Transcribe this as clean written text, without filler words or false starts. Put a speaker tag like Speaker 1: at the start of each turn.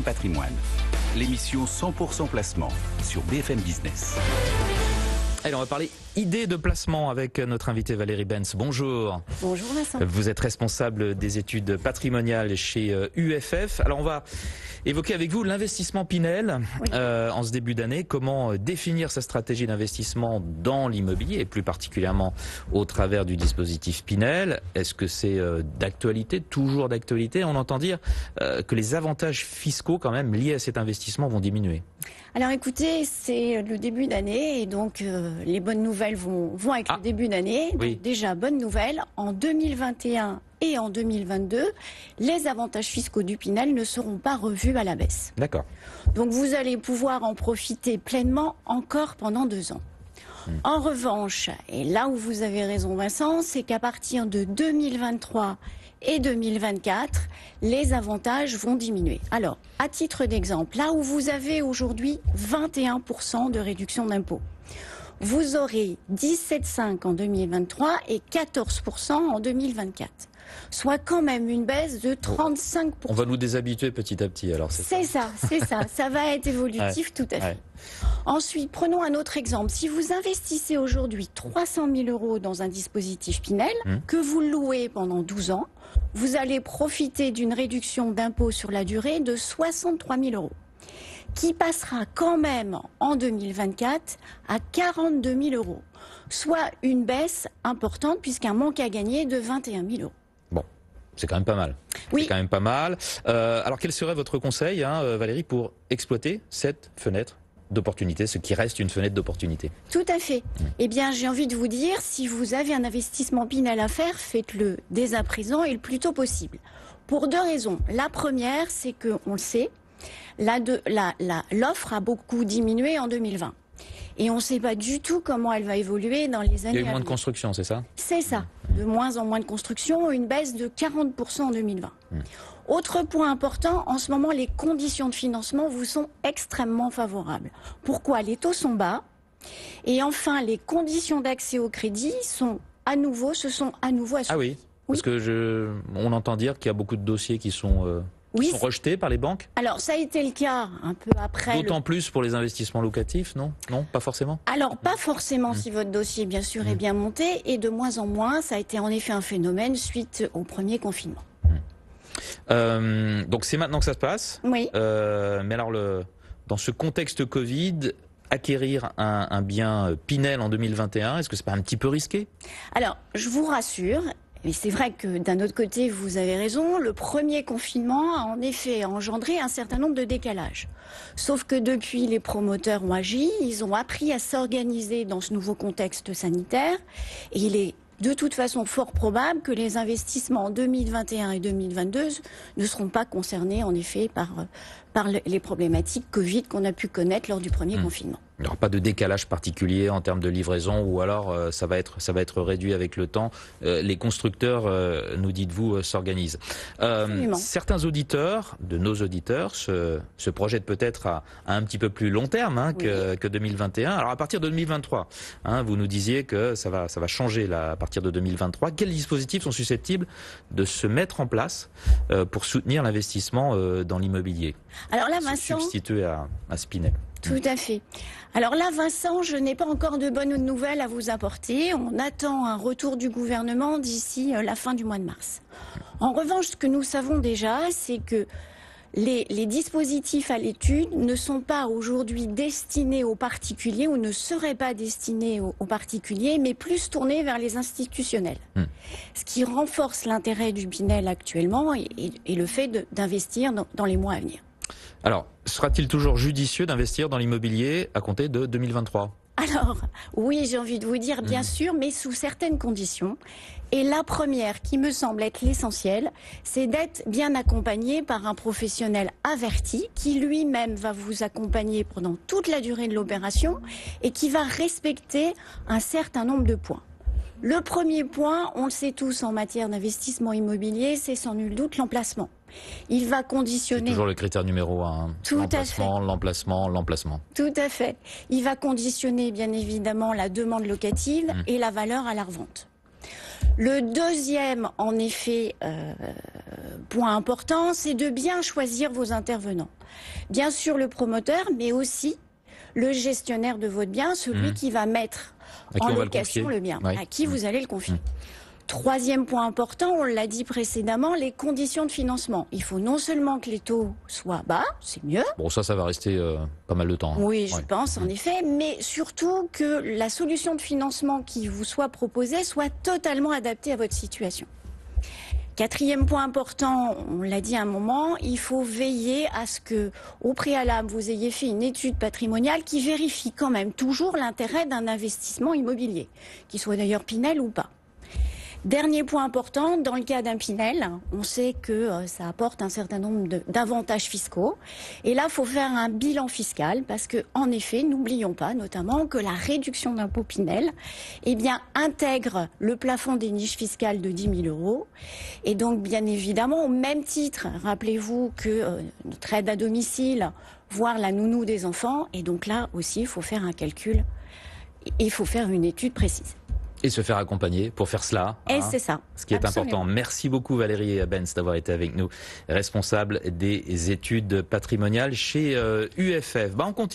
Speaker 1: Patrimoine, l'émission 100% placement sur BFM Business.
Speaker 2: Allez, on va parler idées de placement avec notre invitée Valérie Benz. Bonjour.
Speaker 3: Bonjour Vincent.
Speaker 2: Vous êtes responsable des études patrimoniales chez UFF. Alors on va évoquer avec vous l'investissement Pinel en ce début d'année. Comment définir sa stratégie d'investissement dans l'immobilier et plus particulièrement au travers du dispositif Pinel. Est-ce que c'est d'actualité, toujours d'actualité? On entend dire que les avantages fiscaux quand même liés à cet investissement vont diminuer.
Speaker 3: Alors écoutez, c'est le début d'année et donc les bonnes nouvelles vont avec le début d'année.
Speaker 2: Oui.
Speaker 3: Déjà, bonne nouvelle, en 2021 et en 2022, les avantages fiscaux du Pinel ne seront pas revus à la baisse.
Speaker 2: D'accord.
Speaker 3: Donc vous allez pouvoir en profiter pleinement encore pendant 2 ans. En revanche, et là où vous avez raison Vincent, c'est qu'à partir de 2023 et 2024, les avantages vont diminuer. Alors, à titre d'exemple, là où vous avez aujourd'hui 21% de réduction d'impôt, vous aurez 17,5 en 2023 et 14% en 2024. Soit quand même une baisse de 35%.
Speaker 2: On va nous déshabituer petit à petit alors.
Speaker 3: C'est ça. Ça va être évolutif tout à fait. Ensuite, prenons un autre exemple. Si vous investissez aujourd'hui 300 000 € dans un dispositif Pinel, que vous louez pendant 12 ans, vous allez profiter d'une réduction d'impôt sur la durée de 63 000 €, qui passera quand même en 2024 à 42 000 €, soit une baisse importante puisqu'un manque à gagner de 21 000 €.
Speaker 2: Bon, c'est quand même pas mal.
Speaker 3: Oui.
Speaker 2: C'est quand même pas mal. Alors quel serait votre conseil, Valérie, pour exploiter cette fenêtre d'opportunité, ce qui reste une fenêtre d'opportunité?
Speaker 3: Tout à fait. Eh bien, j'ai envie de vous dire, si vous avez un investissement Pinel à faire, faites-le dès à présent et le plus tôt possible. Pour 2 raisons. La première, c'est que, on le sait, l'offre a beaucoup diminué en 2020. Et on ne sait pas du tout comment elle va évoluer dans les années à venir.
Speaker 2: Il y a eu moins de construction, c'est ça?
Speaker 3: C'est ça. De moins en moins de construction, une baisse de 40% en 2020. Autre point important, en ce moment, les conditions de financement vous sont extrêmement favorables. Pourquoi? Les taux sont bas. Et enfin, les conditions d'accès au crédit se sont à nouveau assouplies.
Speaker 2: Ah oui, parce que on entend dire qu'il y a beaucoup de dossiers qui sont rejetés par les banques.
Speaker 3: Alors, ça a été le cas un peu après.
Speaker 2: D'autant plus pour les investissements locatifs, non? Non, pas forcément?
Speaker 3: Alors, pas forcément si votre dossier, bien sûr, est bien monté. Et de moins en moins, ça a été en effet un phénomène suite au premier confinement.
Speaker 2: Donc c'est maintenant que ça se passe.
Speaker 3: Oui.
Speaker 2: Mais alors, dans ce contexte Covid, acquérir un bien Pinel en 2021, est-ce que c'est pas un petit peu risqué?
Speaker 3: Alors, je vous rassure. Mais c'est vrai que d'un autre côté, vous avez raison, le premier confinement a en effet engendré un certain nombre de décalages. Sauf que depuis, les promoteurs ont agi, ils ont appris à s'organiser dans ce nouveau contexte sanitaire. Et il est de toute façon fort probable que les investissements en 2021 et 2022 ne seront pas concernés en effet par les problématiques Covid qu'on a pu connaître lors du premier confinement.
Speaker 2: Il n'y aura pas de décalage particulier en termes de livraison ou alors ça va être réduit avec le temps. Les constructeurs, nous dites-vous, s'organisent. Certains auditeurs, de nos auditeurs, se projettent peut-être à un petit peu plus long terme que 2021. Alors à partir de 2023, vous nous disiez que ça va changer là, à partir de 2023. Quels dispositifs sont susceptibles de se mettre en place pour soutenir l'investissement dans l'immobilier?
Speaker 3: Alors là, Vincent,
Speaker 2: substituer à Pinel.
Speaker 3: Tout à fait. Alors là, Vincent, je n'ai pas encore de bonnes nouvelles à vous apporter. On attend un retour du gouvernement d'ici la fin du mois de mars. En revanche, ce que nous savons déjà, c'est que les dispositifs à l'étude ne sont pas aujourd'hui destinés aux particuliers ou ne seraient pas destinés aux particuliers, mais plus tournés vers les institutionnels. Ce qui renforce l'intérêt du Pinel actuellement et le fait d'investir dans les mois à venir.
Speaker 2: Alors, sera-t-il toujours judicieux d'investir dans l'immobilier à compter de 2023 ?
Speaker 3: Alors, oui, j'ai envie de vous dire bien sûr, mais sous certaines conditions. Et la première, qui me semble être l'essentielle, c'est d'être bien accompagné par un professionnel averti qui lui-même va vous accompagner pendant toute la durée de l'opération et qui va respecter un certain nombre de points. Le premier point, on le sait tous en matière d'investissement immobilier, c'est sans nul doute l'emplacement. Il va conditionner...
Speaker 2: C'est toujours le critère numéro 1. L'emplacement.
Speaker 3: Tout à fait. Il va conditionner bien évidemment la demande locative et la valeur à la revente. Le deuxième, en effet, point important, c'est de bien choisir vos intervenants. Bien sûr le promoteur, mais aussi le gestionnaire de votre bien, celui qui va mettre en location le bien, à qui vous allez le confier. Troisième point important, on l'a dit précédemment, les conditions de financement. Il faut non seulement que les taux soient bas, c'est mieux.
Speaker 2: Bon, ça va rester pas mal de temps. Hein.
Speaker 3: Oui, je pense, en effet, mais surtout que la solution de financement qui vous soit proposée soit totalement adaptée à votre situation. Quatrième point important, on l'a dit à un moment, il faut veiller à ce que, au préalable, vous ayez fait une étude patrimoniale qui vérifie quand même toujours l'intérêt d'un investissement immobilier, qu'il soit d'ailleurs Pinel ou pas. Dernier point important, dans le cas d'un Pinel, on sait que ça apporte un certain nombre d'avantages fiscaux. Et là, il faut faire un bilan fiscal parce que, en effet, n'oublions pas notamment que la réduction d'impôt Pinel, intègre le plafond des niches fiscales de 10 000 €. Et donc, bien évidemment, au même titre, rappelez-vous que notre aide à domicile, voire la nounou des enfants, et donc là aussi, il faut faire un calcul, il faut faire une étude précise.
Speaker 2: Et se faire accompagner pour faire cela.
Speaker 3: Et c'est ça.
Speaker 2: Ce qui est important. Merci beaucoup Valérie Benz d'avoir été avec nous, responsable des études patrimoniales chez UFF. On continue.